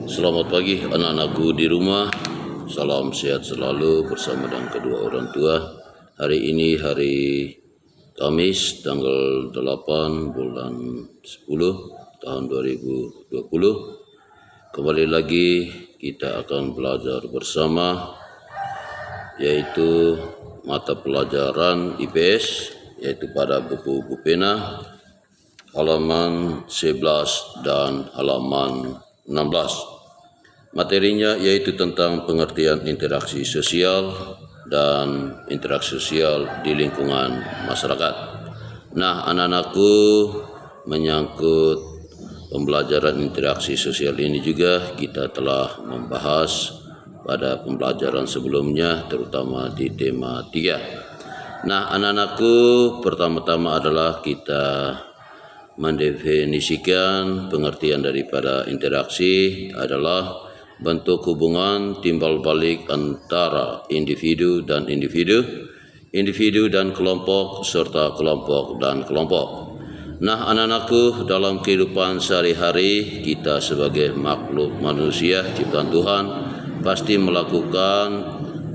Selamat pagi anak-anakku di rumah. Salam sehat selalu bersama dengan kedua orang tua. Hari ini hari Kamis tanggal 8 bulan 10 tahun 2020. Kembali lagi kita akan belajar bersama, yaitu mata pelajaran IPS, yaitu pada buku pena halaman 11 dan halaman 16. Materinya yaitu tentang pengertian interaksi sosial dan interaksi sosial di lingkungan masyarakat. Nah, anak-anakku, menyangkut pembelajaran interaksi sosial ini juga kita telah membahas pada pembelajaran sebelumnya, terutama di tema 3. Nah, anak-anakku, pertama-tama adalah kita mendefinisikan pengertian daripada interaksi adalah bentuk hubungan timbal balik antara individu dan individu, individu dan kelompok, serta kelompok dan kelompok. Nah, anak-anakku, dalam kehidupan sehari-hari kita sebagai makhluk manusia ciptaan Tuhan pasti melakukan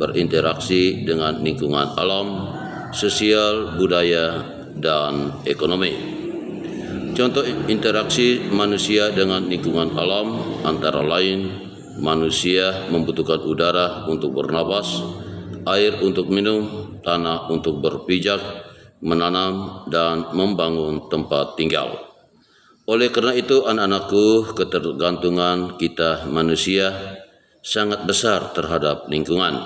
berinteraksi dengan lingkungan alam, sosial, budaya, dan ekonomi. Contoh interaksi manusia dengan lingkungan alam antara lain manusia membutuhkan udara untuk bernapas, air untuk minum, tanah untuk berpijak, menanam, dan membangun tempat tinggal. Oleh karena itu, anak-anakku, ketergantungan kita manusia sangat besar terhadap lingkungan.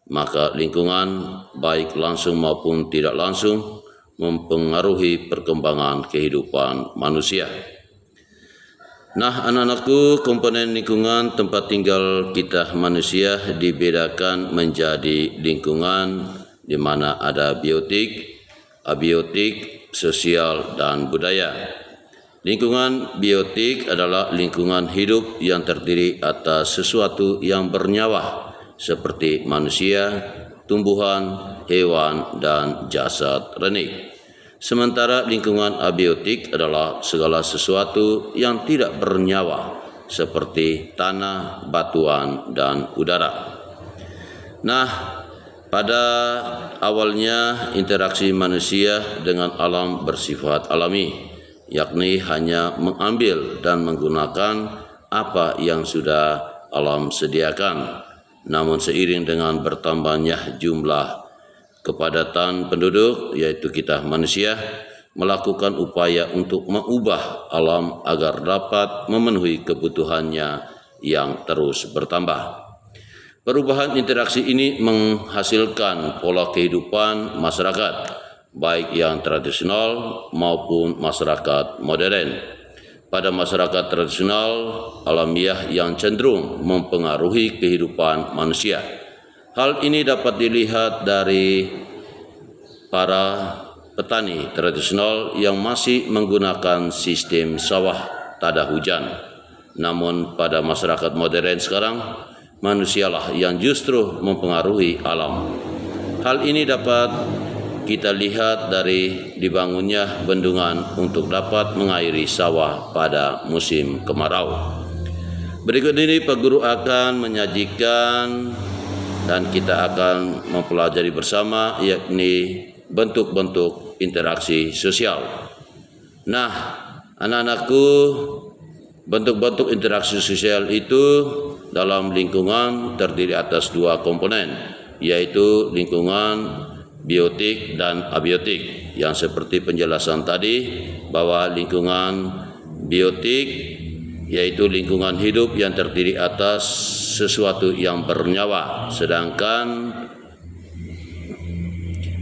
Maka lingkungan, baik langsung maupun tidak langsung, mempengaruhi perkembangan kehidupan manusia. Nah, anak-anakku, komponen lingkungan tempat tinggal kita manusia dibedakan menjadi lingkungan di mana ada biotik, abiotik, sosial, dan budaya. Lingkungan biotik adalah lingkungan hidup yang terdiri atas sesuatu yang bernyawa seperti manusia, tumbuhan, hewan, dan jasad renik. Sementara lingkungan abiotik adalah segala sesuatu yang tidak bernyawa seperti tanah, batuan, dan udara. Nah, pada awalnya interaksi manusia dengan alam bersifat alami, yakni hanya mengambil dan menggunakan apa yang sudah alam sediakan. Namun seiring dengan bertambahnya jumlah kepadatan penduduk, yaitu kita manusia, melakukan upaya untuk mengubah alam agar dapat memenuhi kebutuhannya yang terus bertambah. Perubahan interaksi ini menghasilkan pola kehidupan masyarakat, baik yang tradisional maupun masyarakat modern. Pada masyarakat tradisional, alamiah yang cenderung mempengaruhi kehidupan manusia. Hal ini dapat dilihat dari para petani tradisional yang masih menggunakan sistem sawah tada hujan. Namun pada masyarakat modern sekarang, manusialah yang justru mempengaruhi alam. Hal ini dapat kita lihat dari dibangunnya bendungan untuk dapat mengairi sawah pada musim kemarau. Berikut ini Pak Guru akan menyajikan dan kita akan mempelajari bersama, yakni bentuk-bentuk interaksi sosial. Nah, anak-anakku, bentuk-bentuk interaksi sosial itu dalam lingkungan terdiri atas dua komponen, yaitu lingkungan biotik dan abiotik. Yang seperti penjelasan tadi, bahwa lingkungan biotik yaitu lingkungan hidup yang terdiri atas sesuatu yang bernyawa, sedangkan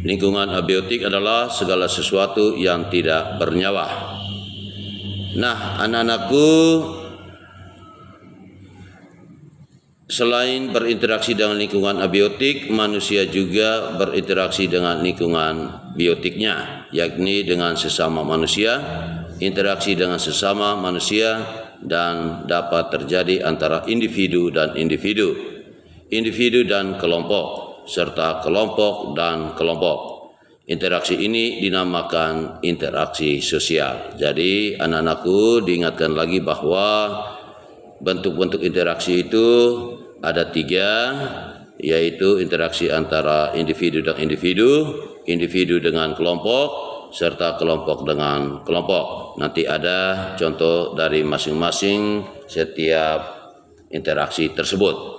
lingkungan abiotik adalah segala sesuatu yang tidak bernyawa. Nah, anak-anakku, selain berinteraksi dengan lingkungan abiotik, manusia juga berinteraksi dengan lingkungan biotiknya, yakni dengan sesama manusia, interaksi dengan sesama manusia, dan dapat terjadi antara individu dan individu, individu dan kelompok, serta kelompok dan kelompok. Interaksi ini dinamakan interaksi sosial. Jadi anak-anakku, diingatkan lagi bahwa bentuk-bentuk interaksi itu ada 3, yaitu interaksi antara individu dan individu, individu dengan kelompok, serta kelompok dengan kelompok. Nanti ada contoh dari masing-masing setiap interaksi tersebut.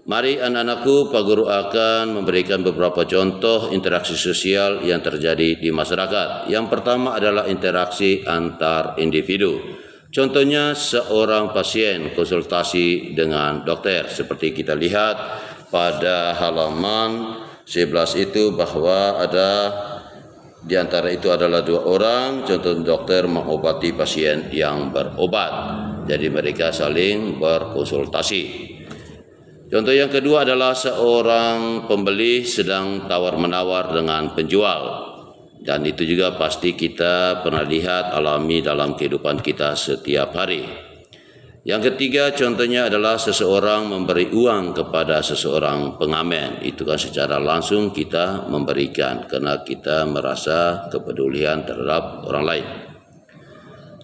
Mari anak-anakku, Pak Guru akan memberikan beberapa contoh interaksi sosial yang terjadi di masyarakat. Yang pertama adalah interaksi antar individu. Contohnya seorang pasien konsultasi dengan dokter. Seperti kita lihat pada halaman 11 itu bahwa ada di antara itu adalah 2 orang, contoh dokter mengobati pasien yang berobat. Jadi mereka saling berkonsultasi. Contoh yang kedua adalah seorang pembeli sedang tawar-menawar dengan penjual. Dan itu juga pasti kita pernah lihat, alami dalam kehidupan kita setiap hari. Yang ketiga contohnya adalah seseorang memberi uang kepada seseorang pengamen. Itu kan secara langsung kita memberikan karena kita merasa kepedulian terhadap orang lain.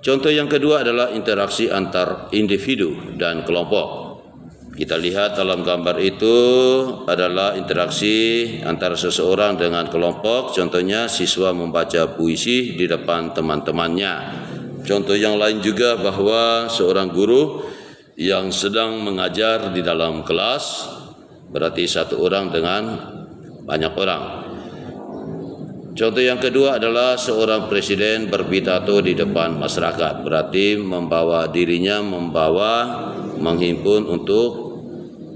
Contoh yang kedua adalah interaksi antar individu dan kelompok. Kita lihat dalam gambar itu adalah interaksi antara seseorang dengan kelompok. Contohnya siswa membaca puisi di depan teman-temannya. Contoh yang lain juga bahwa seorang guru yang sedang mengajar di dalam kelas, berarti 1 orang dengan banyak orang. Contoh yang kedua adalah seorang presiden berpidato di depan masyarakat, berarti menghimpun untuk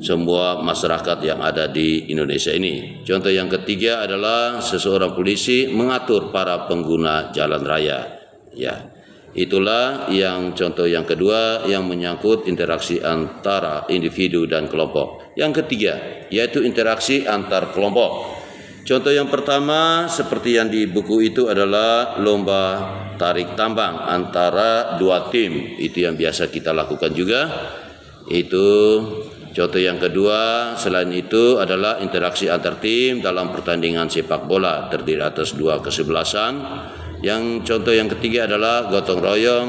semua masyarakat yang ada di Indonesia ini. Contoh yang ketiga adalah seseorang polisi mengatur para pengguna jalan raya. Ya, itulah yang contoh yang kedua yang menyangkut interaksi antara individu dan kelompok. Yang ketiga yaitu interaksi antar kelompok. Contoh yang pertama seperti yang di buku itu adalah lomba tarik tambang antara 2 tim. Itu yang biasa kita lakukan juga. Itu contoh yang kedua. Selain itu adalah interaksi antar tim dalam pertandingan sepak bola terdiri atas 2 kesebelasan. Yang contoh yang ketiga adalah gotong royong.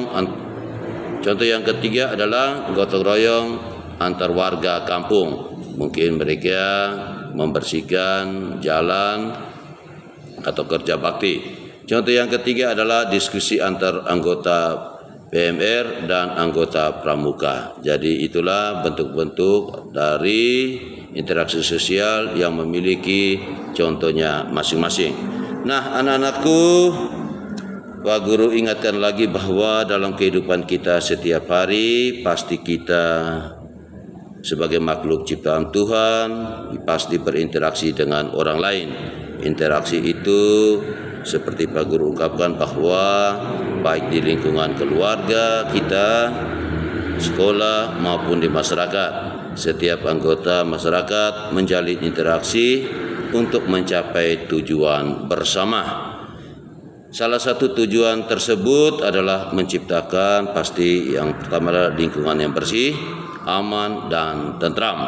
Contoh yang ketiga adalah gotong royong antar warga kampung. Mungkin mereka membersihkan jalan atau kerja bakti. Contoh yang ketiga adalah diskusi antar anggota PMR dan anggota pramuka. Jadi itulah bentuk-bentuk dari interaksi sosial yang memiliki contohnya masing-masing. Nah, anak-anakku, Pak Guru ingatkan lagi bahwa dalam kehidupan kita setiap hari pasti kita sebagai makhluk ciptaan Tuhan pasti berinteraksi dengan orang lain. Interaksi itu seperti Pak Guru ungkapkan bahwa baik di lingkungan keluarga kita, sekolah maupun di masyarakat, setiap anggota masyarakat menjalin interaksi untuk mencapai tujuan bersama. Salah satu tujuan tersebut adalah menciptakan pasti yang pertama adalah lingkungan yang bersih, aman dan tentram.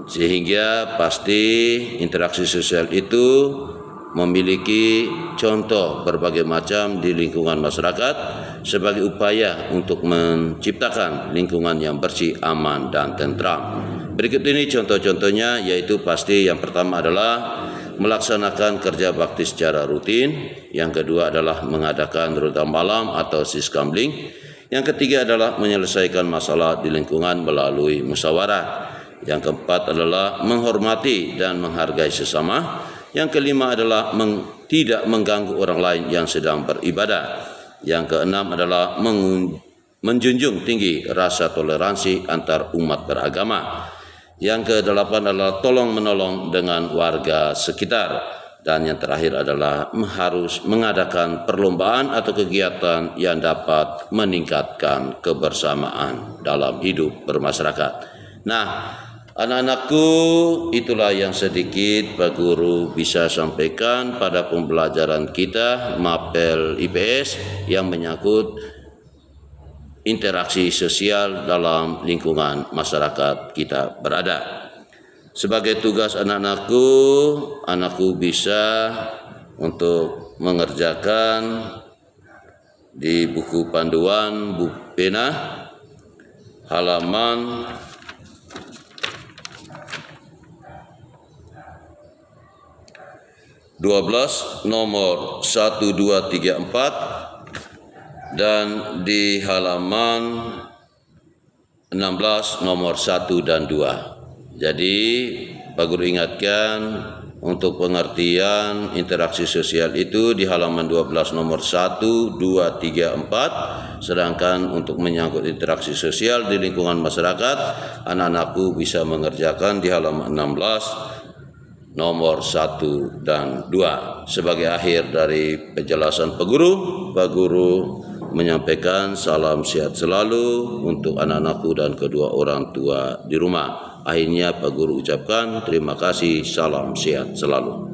Sehingga pasti interaksi sosial itu memiliki contoh berbagai macam di lingkungan masyarakat sebagai upaya untuk menciptakan lingkungan yang bersih, aman dan tentram. Berikut ini contoh-contohnya, yaitu pasti yang pertama adalah melaksanakan kerja bakti secara rutin. Yang kedua adalah mengadakan rutan malam atau siskambling. Yang ketiga adalah menyelesaikan masalah di lingkungan melalui musyawarah. Yang keempat adalah menghormati dan menghargai sesama. Yang kelima adalah tidak mengganggu orang lain yang sedang beribadah. Yang keenam adalah menjunjung tinggi rasa toleransi antar umat beragama. Yang kedelapan adalah tolong-menolong dengan warga sekitar. Dan yang terakhir adalah harus mengadakan perlombaan atau kegiatan yang dapat meningkatkan kebersamaan dalam hidup bermasyarakat. Nah, anak-anakku, itulah yang sedikit Pak Guru bisa sampaikan pada pembelajaran kita Mapel IPS yang menyangkut interaksi sosial dalam lingkungan masyarakat kita berada. Sebagai tugas anakku bisa untuk mengerjakan di buku panduan, buku pena, halaman 12 nomor 1, 2, 3, 4 dan di halaman 16 nomor 1 dan 2. Jadi Pak Guru ingatkan untuk pengertian interaksi sosial itu di halaman 12 nomor 1, 2, 3, 4. Sedangkan untuk menyangkut interaksi sosial di lingkungan masyarakat, anak-anakku bisa mengerjakan di halaman 16 nomor 1 dan 2. Sebagai akhir dari penjelasan Pak Guru menyampaikan salam sehat selalu untuk anak-anakku dan kedua orang tua di rumah. Akhirnya Pak Guru ucapkan terima kasih, salam sehat selalu.